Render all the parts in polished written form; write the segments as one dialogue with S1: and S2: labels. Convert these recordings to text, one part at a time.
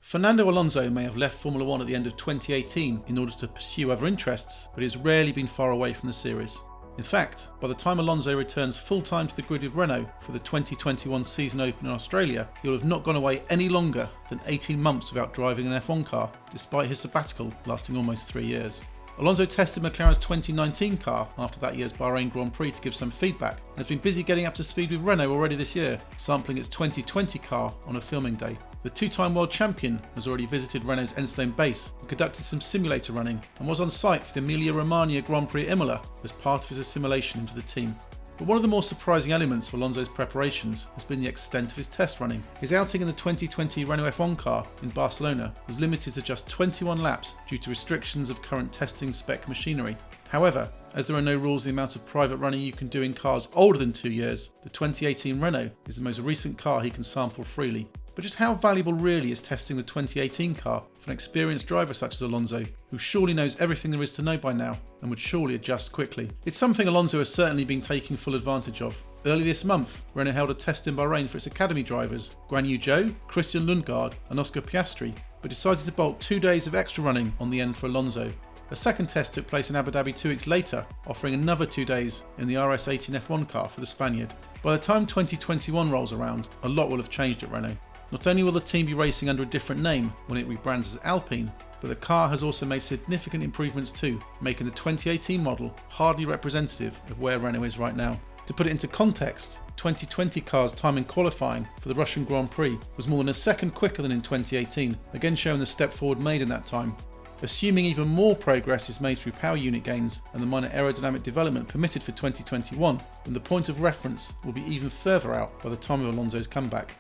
S1: Fernando Alonso may have left Formula 1 at the end of 2018 in order to pursue other interests, but he has rarely been far away from the series. In fact, by the time Alonso returns full-time to the grid with Renault for the 2021 season open in Australia, he will have not gone away any longer than 18 months without driving an F1 car, despite his sabbatical lasting almost 3 years. Alonso tested McLaren's 2019 car after that year's Bahrain Grand Prix to give some feedback, and has been busy getting up to speed with Renault already this year, sampling its 2020 car on a filming day. The two-time world champion has already visited Renault's Enstone base and conducted some simulator running, and was on site for the Emilia-Romagna Grand Prix at Imola as part of his assimilation into the team. But one of the more surprising elements of Alonso's preparations has been the extent of his test running. His outing in the 2020 Renault F1 car in Barcelona was limited to just 21 laps due to restrictions of current testing spec machinery. However, as there are no rules on the amount of private running you can do in cars older than 2 years, the 2018 Renault is the most recent car he can sample freely. But just how valuable really is testing the 2018 car for an experienced driver such as Alonso, who surely knows everything there is to know by now and would surely adjust quickly? It's something Alonso has certainly been taking full advantage of. Early this month, Renault held a test in Bahrain for its academy drivers, Guan Yu Zhou, Christian Lundgaard and Oscar Piastri, but decided to bolt 2 days of extra running on the end for Alonso. A second test took place in Abu Dhabi 2 weeks later, offering another 2 days in the RS18 F1 car for the Spaniard. By the time 2021 rolls around, a lot will have changed at Renault. Not only will the team be racing under a different name when it rebrands as Alpine, but the car has also made significant improvements too, making the 2018 model hardly representative of where Renault is right now. To put it into context, 2020 car's time in qualifying for the Russian Grand Prix was more than a second quicker than in 2018, again showing the step forward made in that time. Assuming even more progress is made through power unit gains and the minor aerodynamic development permitted for 2021, then the point of reference will be even further out by the time of Alonso's comeback.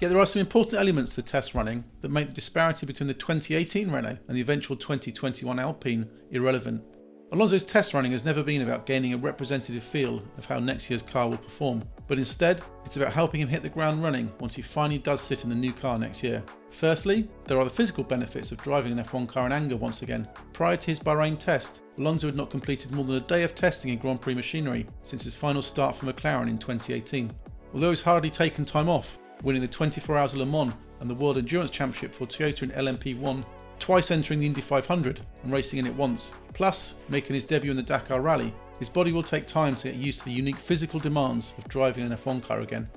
S1: Yet there are some important elements to the test running that make the disparity between the 2018 Renault and the eventual 2021 Alpine irrelevant. Alonso's test running has never been about gaining a representative feel of how next year's car will perform, but instead it's about helping him hit the ground running once he finally does sit in the new car next year. Firstly, there are the physical benefits of driving an F1 car in anger once again. Prior to his Bahrain test, Alonso had not completed more than a day of testing in Grand Prix machinery since his final start for McLaren in 2018. Although he's hardly taken time off, winning the 24 Hours of Le Mans and the World Endurance Championship for Toyota in LMP1, twice entering the Indy 500 and racing in it once, plus making his debut in the Dakar Rally, his body will take time to get used to the unique physical demands of driving an F1 car again.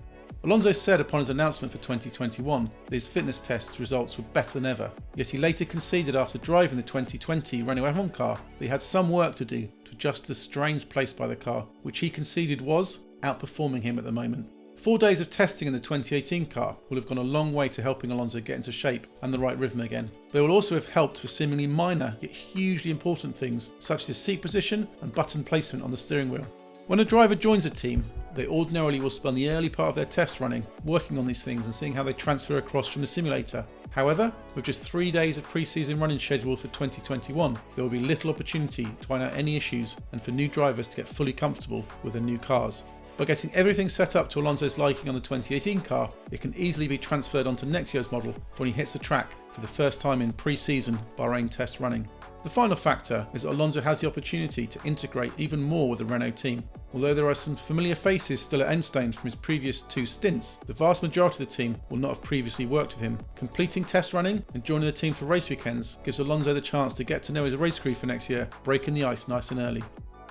S1: Alonso said upon his announcement for 2021 that his fitness test results were better than ever, yet he later conceded after driving the 2020 Renault F1 car that he had some work to do to adjust to the strains placed by the car, which he conceded was outperforming him at the moment. 4 days of testing in the 2018 car will have gone a long way to helping Alonso get into shape and the right rhythm again. They will also have helped for seemingly minor yet hugely important things such as his seat position and button placement on the steering wheel. When a driver joins a team, they ordinarily will spend the early part of their test running working on these things and seeing how they transfer across from the simulator. However, with just 3 days of pre-season running scheduled for 2021, there will be little opportunity to find out any issues and for new drivers to get fully comfortable with their new cars. By getting everything set up to Alonso's liking on the 2018 car, it can easily be transferred onto next year's model when he hits the track for the first time in pre-season Bahrain test running. The final factor is that Alonso has the opportunity to integrate even more with the Renault team. Although there are some familiar faces still at Enstone from his previous 2 stints, the vast majority of the team will not have previously worked with him. Completing test running and joining the team for race weekends gives Alonso the chance to get to know his race crew for next year, breaking the ice nice and early.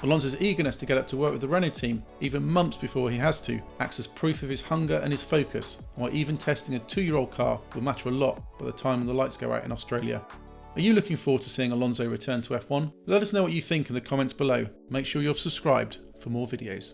S1: Alonso's eagerness to get up to work with the Renault team, even months before he has to, acts as proof of his hunger and his focus, while even testing a 2-year-old car will matter a lot by the time when the lights go out in Australia. Are you looking forward to seeing Alonso return to F1? Let us know what you think in the comments below. Make sure you're subscribed for more videos.